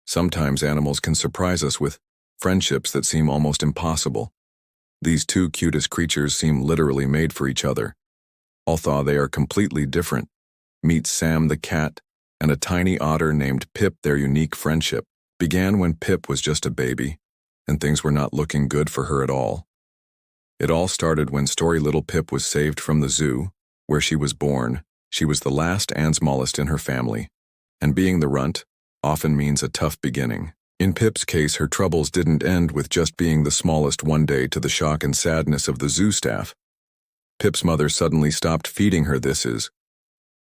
Sometimes animals can surprise us with friendships that seem almost impossible. These two cutest creatures seem literally made for each other. Although they are completely different. Meet Sam the cat and a tiny otter named Pip. Their unique friendship began when Pip was just a baby, and things were not looking good for her at all. It all started when story little Pip was saved from the zoo, where she was born. She was the last and smallest in her family, and being the runt often means a tough beginning. In Pip's case, her troubles didn't end with just being the smallest one day. To the shock and sadness of the zoo staff, Pip's mother suddenly stopped feeding her. This is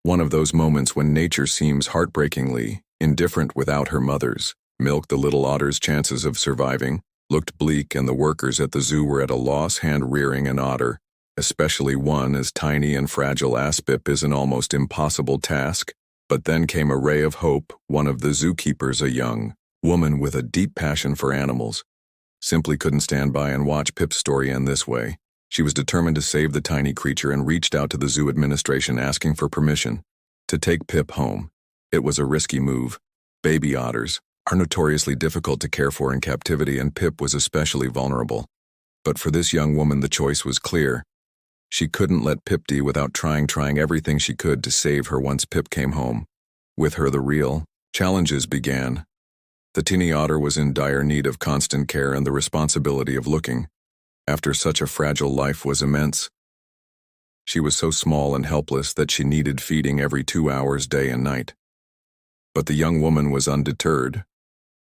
one of those moments when nature seems heartbreakingly indifferent without her mother's milk. The little otter's chances of surviving looked bleak, and the workers at the zoo were at a loss. Hand-rearing an otter, especially one as tiny and fragile as Pip, is an almost impossible task. But then came a ray of hope. One of the zookeepers, a young woman with a deep passion for animals, simply couldn't stand by and watch Pip's story end this way. She was determined to save the tiny creature and reached out to the zoo administration asking for permission to take Pip home. It was a risky move. Baby otters are notoriously difficult to care for in captivity, and Pip was especially vulnerable. But for this young woman, the choice was clear. She couldn't let Pip die without trying everything she could to save her. Once Pip came home with her, the real challenges began. The teeny otter was in dire need of constant care, and the responsibility of looking after such a fragile life was immense. She was so small and helpless that she needed feeding every 2 hours, day and night. But the young woman was undeterred.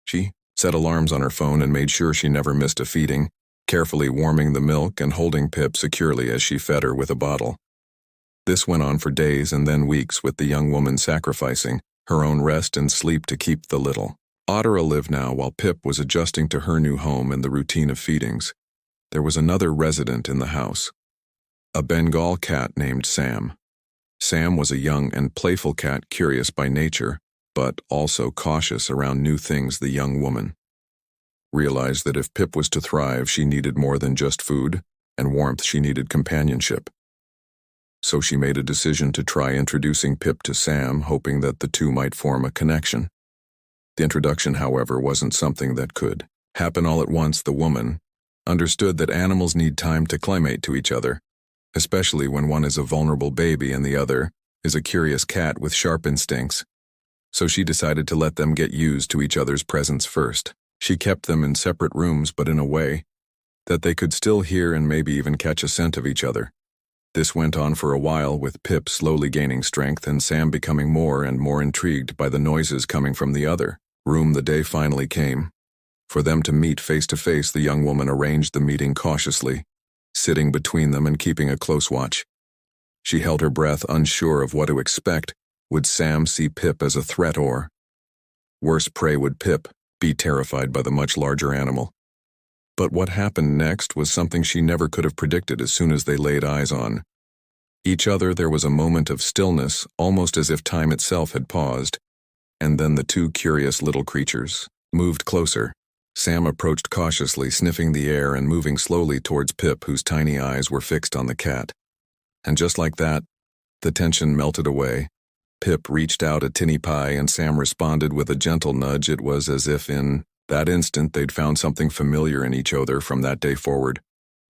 She set alarms on her phone and made sure she never missed a feeding, carefully warming the milk and holding Pip securely as she fed her with a bottle. This went on for days and then weeks, with the young woman sacrificing her own rest and sleep to keep the little otter alive. Now, while Pip was adjusting to her new home and the routine of feedings, there was another resident in the house, a Bengal cat named Sam. Sam was a young and playful cat, curious by nature, but also cautious around new things. The young woman realized that if Pip was to thrive, she needed more than just food and warmth. She needed companionship. So she made a decision to try introducing Pip to Sam, hoping that the two might form a connection. The introduction, however, wasn't something that could happen all at once. The woman understood that animals need time to acclimate to each other, especially when one is a vulnerable baby and the other is a curious cat with sharp instincts. So she decided to let them get used to each other's presence first. She kept them in separate rooms, but in a way that they could still hear and maybe even catch a scent of each other. This went on for a while, with Pip slowly gaining strength and Sam becoming more and more intrigued by the noises coming from the other room. The day finally came for them to meet face to face. The young woman arranged the meeting cautiously, sitting between them and keeping a close watch. She held her breath, unsure of what to expect. Would Sam see Pip as a threat, or worse, prey? Would Pip be terrified by the much larger animal? But what happened next was something she never could have predicted. As soon as they laid eyes on each other, there was a moment of stillness, almost as if time itself had paused, and then the two curious little creatures moved closer. Sam approached cautiously, sniffing the air and moving slowly towards Pip, whose tiny eyes were fixed on the cat. And just like that, the tension melted away. Pip reached out a tinny pie and Sam responded with a gentle nudge. It was as if in that instant they'd found something familiar in each other. From that day forward,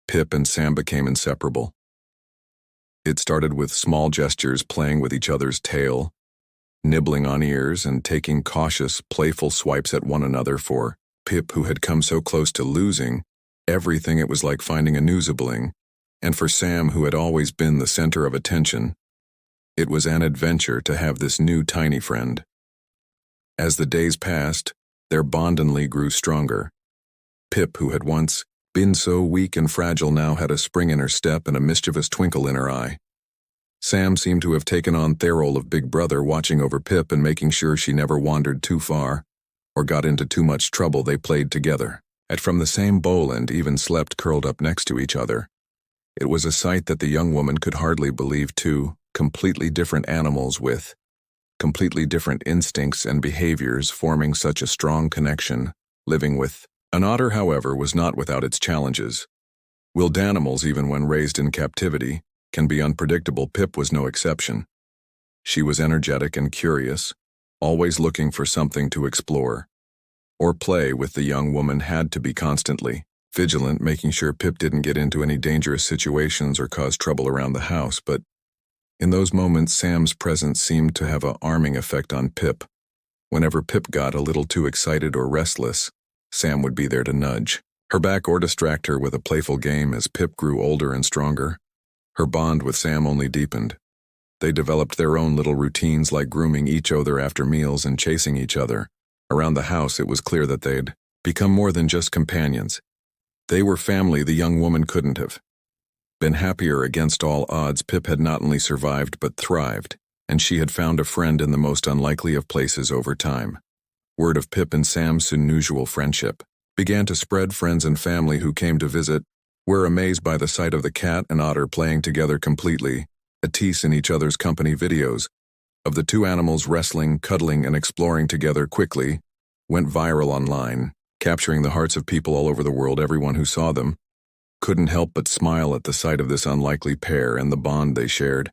Pip and Sam became inseparable. It started with small gestures, playing with each other's tail, nibbling on ears, and taking cautious, playful swipes at one another. For Pip, who had come so close to losing everything, it was like finding a new sibling. And for Sam, who had always been the center of attention, it was an adventure to have this new tiny friend. As the days passed, their bond only grew stronger. Pip, who had once been so weak and fragile, now had a spring in her step and a mischievous twinkle in her eye. Sam seemed to have taken on the role of big brother, watching over Pip and making sure she never wandered too far or got into too much trouble. They played together, ate from the same bowl, and even slept curled up next to each other. It was a sight that the young woman could hardly believe. Two completely different animals with completely different instincts and behaviors forming such a strong connection. Living with an otter, however, was not without its challenges. Wild animals, even when raised in captivity, can be unpredictable. Pip was no exception. She was energetic and curious, always looking for something to explore. or play with the young woman had to be constantly vigilant, making sure Pip didn't get into any dangerous situations or cause trouble around the house. But in those moments, Sam's presence seemed to have an arming effect on Pip. Whenever Pip got a little too excited or restless, Sam would be there to nudge her back or distract her with a playful game. As Pip grew older and stronger, her bond with Sam only deepened. They developed their own little routines, like grooming each other after meals and chasing each other. Around the house, it was clear that they'd become more than just companions. They were family. The young woman couldn't have been happier. Against all odds, Pip had not only survived but thrived, and she had found a friend in the most unlikely of places. Over time, word of Pip and Sam's unusual friendship began to spread. Friends and family who came to visit were amazed by the sight of the cat and Otter playing together, completely at ease in each other's company. Videos of the two animals wrestling, cuddling, and exploring together quickly went viral online, capturing the hearts of people all over the world. Everyone who saw them couldn't help but smile at the sight of this unlikely pair and the bond they shared.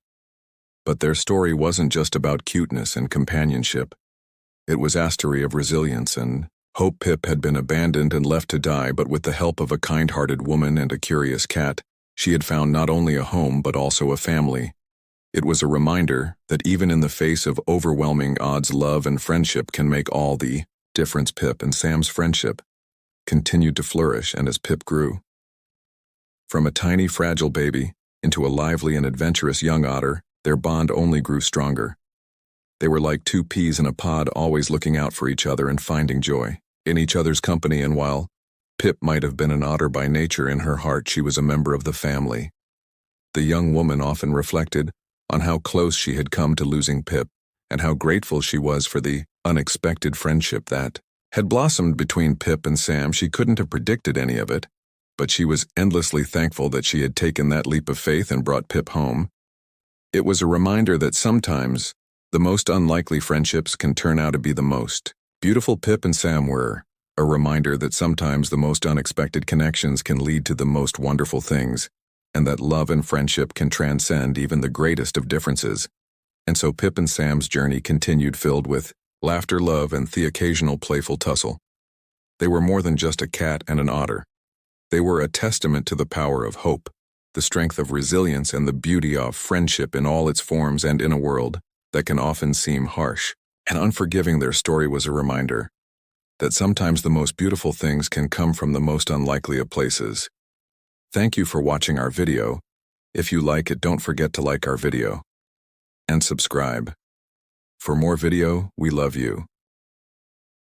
But their story wasn't just about cuteness and companionship. It was a story of resilience and hope. Pip had been abandoned and left to die, but with the help of a kind-hearted woman and a curious cat, she had found not only a home but also a family. It was a reminder that even in the face of overwhelming odds, love and friendship can make all the difference. Pip and Sam's friendship continued to flourish, and as Pip grew from a tiny, fragile baby into a lively and adventurous young otter, their bond only grew stronger. They were like two peas in a pod, always looking out for each other and finding joy in each other's company. And while Pip might have been an otter by nature, in her heart she was a member of the family. The young woman often reflected on how close she had come to losing Pip, and how grateful she was for the unexpected friendship that had blossomed between Pip and Sam. She couldn't have predicted any of it, but she was endlessly thankful that she had taken that leap of faith and brought Pip home. It was a reminder that sometimes the most unlikely friendships can turn out to be the most beautiful. Pip and Sam were a reminder that sometimes the most unexpected connections can lead to the most wonderful things, and that love and friendship can transcend even the greatest of differences. And so Pip and Sam's journey continued, filled with laughter, love, and the occasional playful tussle. They were more than just a cat and an otter. They were a testament to the power of hope, the strength of resilience, and the beauty of friendship in all its forms. And in a world that can often seem harsh and unforgiving, their story was a reminder that sometimes the most beautiful things can come from the most unlikely of places. Thank you for watching our video. If you like it, don't forget to like our video and subscribe. For more video, we love you.